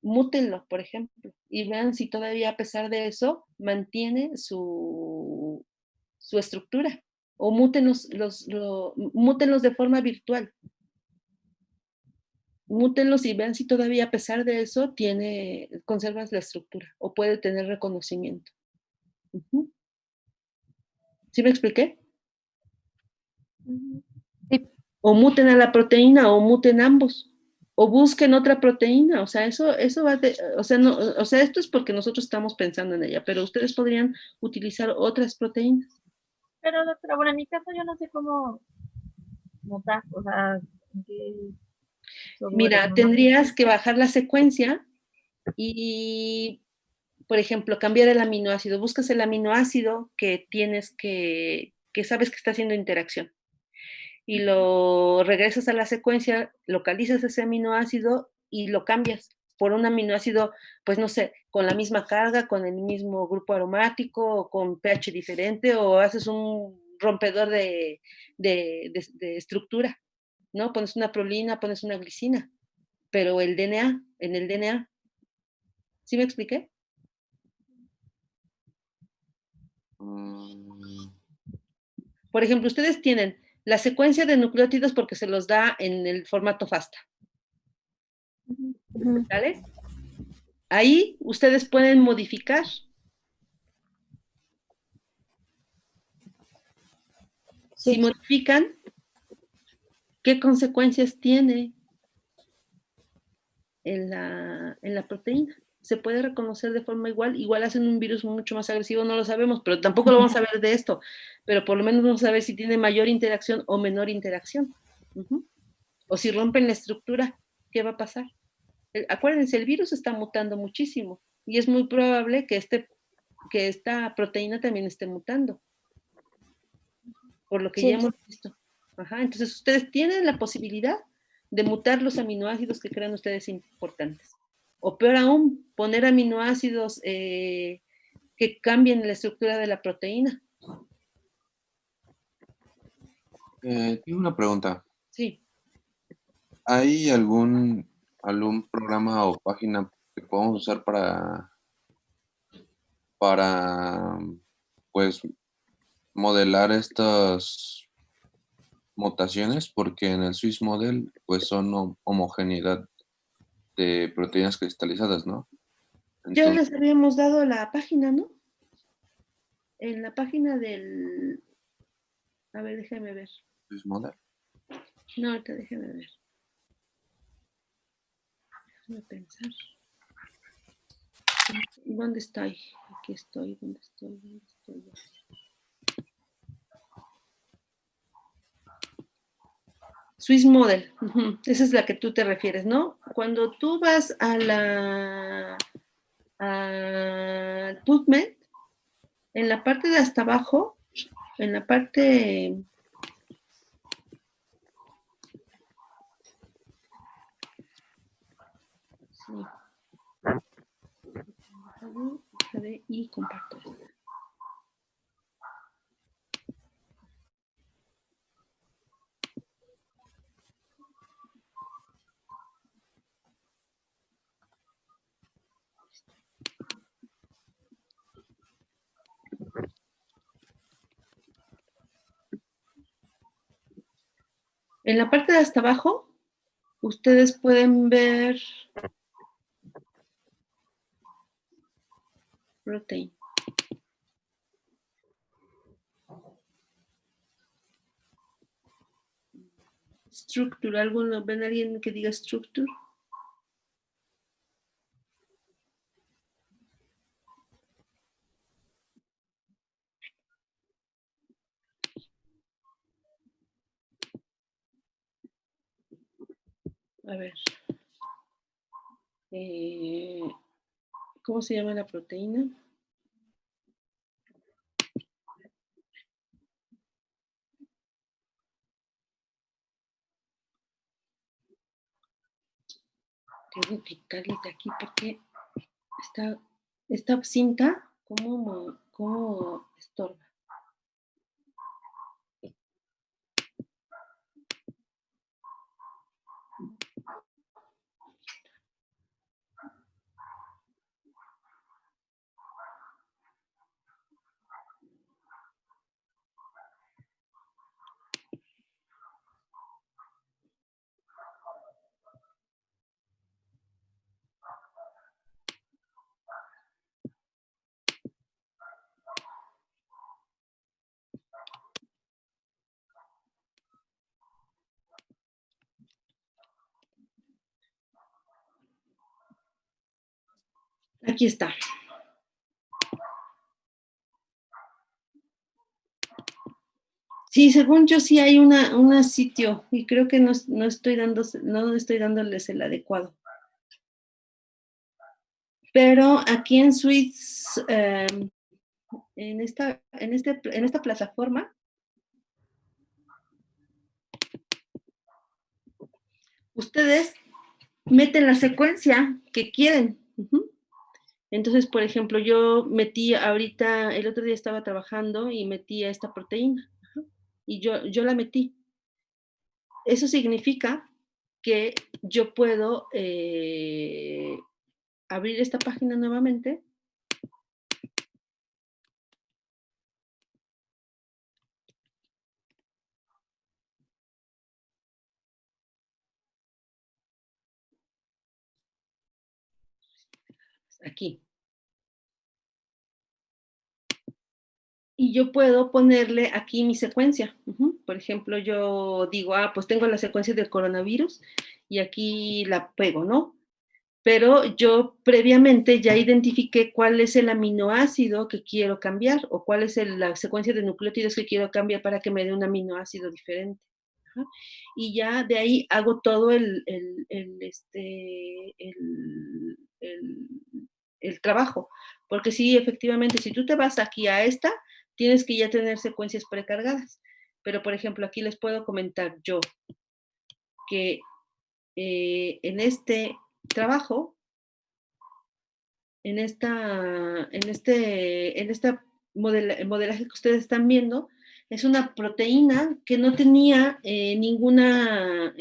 Mútenlo, por ejemplo, y vean si todavía a pesar de eso mantiene su estructura, o mútenlos de forma virtual. Mútenlos y vean si todavía a pesar de eso conservas la estructura o puede tener reconocimiento. Uh-huh. ¿Sí me expliqué? Sí. O muten a la proteína o muten ambos. O busquen otra proteína. O sea, eso va o sea, no, o sea, esto es porque nosotros estamos pensando en ella, pero ustedes podrían utilizar otras proteínas. Pero doctora, bueno, en mi caso yo no sé cómo mutar, o sea, en qué software. Mira, tendrías que bajar la secuencia y, por ejemplo, cambiar el aminoácido. Buscas el aminoácido que sabes que está haciendo interacción. Y lo regresas a la secuencia, localizas ese aminoácido y lo cambias por un aminoácido, pues no sé, con la misma carga, con el mismo grupo aromático, o con pH diferente, o haces un rompedor de estructura, ¿no? Pones una prolina, pones una glicina, pero en el DNA, ¿sí me expliqué? Por ejemplo, ustedes tienen la secuencia de nucleótidos porque se los da en el formato FASTA. ¿Vale? Ahí ustedes pueden modificar. Sí. Si modifican, ¿qué consecuencias tiene en la proteína? Se puede reconocer de forma igual hacen un virus mucho más agresivo, no lo sabemos, pero tampoco lo vamos a ver de esto, pero por lo menos vamos a ver si tiene mayor interacción o menor interacción. Uh-huh. O si rompen la estructura, ¿qué va a pasar? Acuérdense, el virus está mutando muchísimo y es muy probable que esta proteína también esté mutando, por lo que Sí. ya hemos visto. Ajá, entonces ustedes tienen la posibilidad de mutar los aminoácidos que crean ustedes importantes. O peor aún, poner aminoácidos que cambien la estructura de la proteína. Tengo una pregunta. Sí. ¿Hay algún programa o página que podamos usar para pues modelar estas mutaciones? Porque en el Swiss Model pues son homogeneidad de proteínas cristalizadas, ¿no? Ya Entonces, les habíamos dado la página, ¿no? En la página del... A ver, déjame ver. Swiss Model. No, ahorita déjame ver. Déjame pensar. ¿Dónde estoy? Aquí estoy. ¿Dónde estoy? ¿Dónde estoy? Swiss Model. Esa es la que tú te refieres, ¿no? Cuando tú vas a PubMed, en la parte de hasta abajo, en la parte... Sí. Y comparto. En la parte de hasta abajo, ustedes pueden ver protein. Structure, ¿alguno ven a alguien que diga structure? A ver. ¿Cómo se llama la proteína? Tengo que quitarle de aquí porque esta cinta como estorba. Aquí está. Sí, según yo sí hay un sitio y creo que no estoy dándoles el adecuado. Pero aquí en Suites, en esta plataforma, ustedes meten la secuencia que quieren. Entonces, por ejemplo, yo metí ahorita, el otro día estaba trabajando y metí a esta proteína. Y yo la metí. Eso significa que yo puedo abrir esta página nuevamente. Aquí. Y yo puedo ponerle aquí mi secuencia. Por ejemplo, yo digo, pues tengo la secuencia del coronavirus y aquí la pego, ¿no? Pero yo previamente ya identifiqué cuál es el aminoácido que quiero cambiar o cuál es la secuencia de nucleótidos que quiero cambiar para que me dé un aminoácido diferente. Y ya de ahí hago todo el trabajo. Porque sí, efectivamente, si tú te vas aquí a esta, tienes que ya tener secuencias precargadas. Pero, por ejemplo, aquí les puedo comentar yo que en este trabajo, en esta modelaje que ustedes están viendo, es una proteína que no tenía ninguna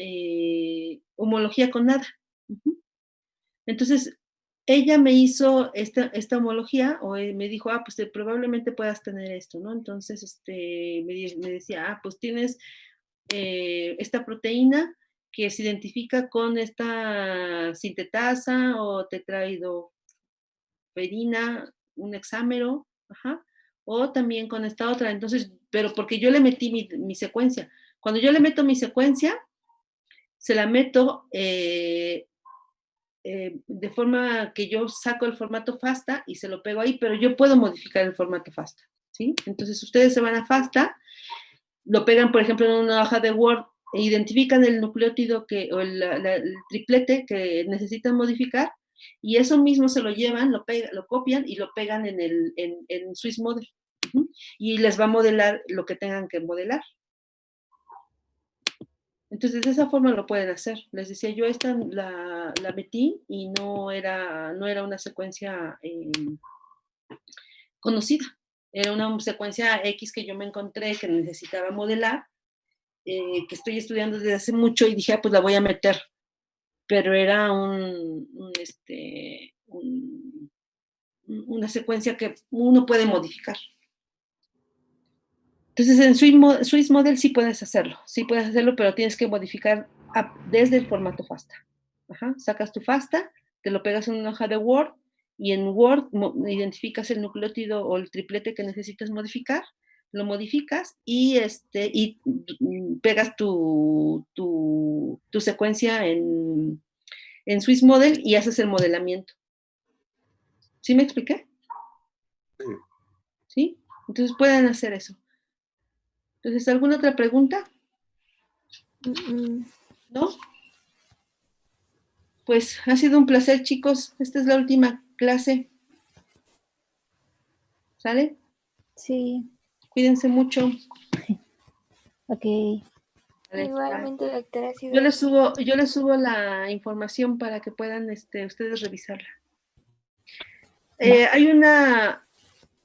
homología con nada. Entonces, ella me hizo esta homología, o me dijo, pues probablemente puedas tener esto, ¿no? Entonces, me decía, pues tienes esta proteína que se identifica con esta sintetasa o tetrahidroferina, un hexámero, o también con esta otra. Entonces, pero porque yo le metí mi secuencia. Cuando yo le meto mi secuencia, se la meto de forma que yo saco el formato FASTA y se lo pego ahí, pero yo puedo modificar el formato FASTA, ¿sí? Entonces, ustedes se van a FASTA, lo pegan, por ejemplo, en una hoja de Word, e identifican el nucleótido o el triplete que necesitan modificar, y eso mismo se lo llevan, lo copian y lo pegan en Swiss Model. Y les va a modelar lo que tengan que modelar. Entonces, de esa forma lo pueden hacer. Les decía, yo esta la metí y no era una secuencia conocida. Era una secuencia X que yo me encontré que necesitaba modelar, que estoy estudiando desde hace mucho, y dije, pues la voy a meter. Pero era una secuencia que uno puede modificar. Entonces, en Swiss Model sí puedes hacerlo, pero tienes que modificar desde el formato FASTA. Sacas tu FASTA, te lo pegas en una hoja de Word, y en Word identificas el nucleótido o el triplete que necesitas modificar, lo modificas y pegas tu secuencia en Swiss Model y haces el modelamiento. ¿Sí me expliqué? ¿Sí? Entonces pueden hacer eso. Entonces, ¿alguna otra pregunta? ¿No? Pues ha sido un placer, chicos. Esta es la última clase. ¿Sale? Sí. Cuídense mucho. Ok. Igualmente, doctora. Yo les subo la información para que puedan ustedes revisarla. Hay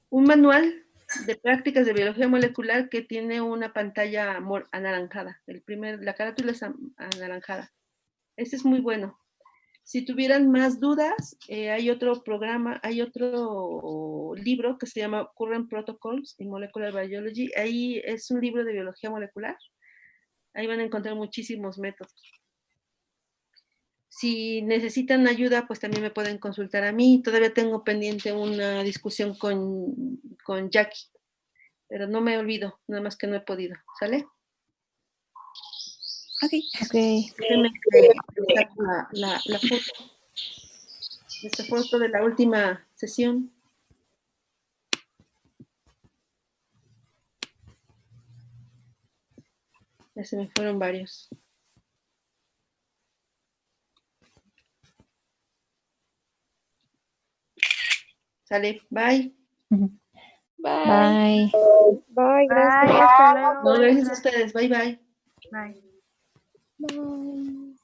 un manual de prácticas de biología molecular que tiene una pantalla anaranjada. La carátula es anaranjada. Este es muy bueno. Si tuvieran más dudas, hay otro libro que se llama Current Protocols in Molecular Biology. Ahí es un libro de biología molecular. Ahí van a encontrar muchísimos métodos. Si necesitan ayuda, pues también me pueden consultar a mí. Todavía tengo pendiente una discusión con Jackie, pero no me olvido, nada más que no he podido. ¿Sale? Ok. Déjenme sacar la foto. Esta foto de la última sesión. Ya se me fueron varios. Sale, bye. Bye. Bye, gracias. Hasta luego. No, gracias a ustedes. Bye, bye. Bye. Bye.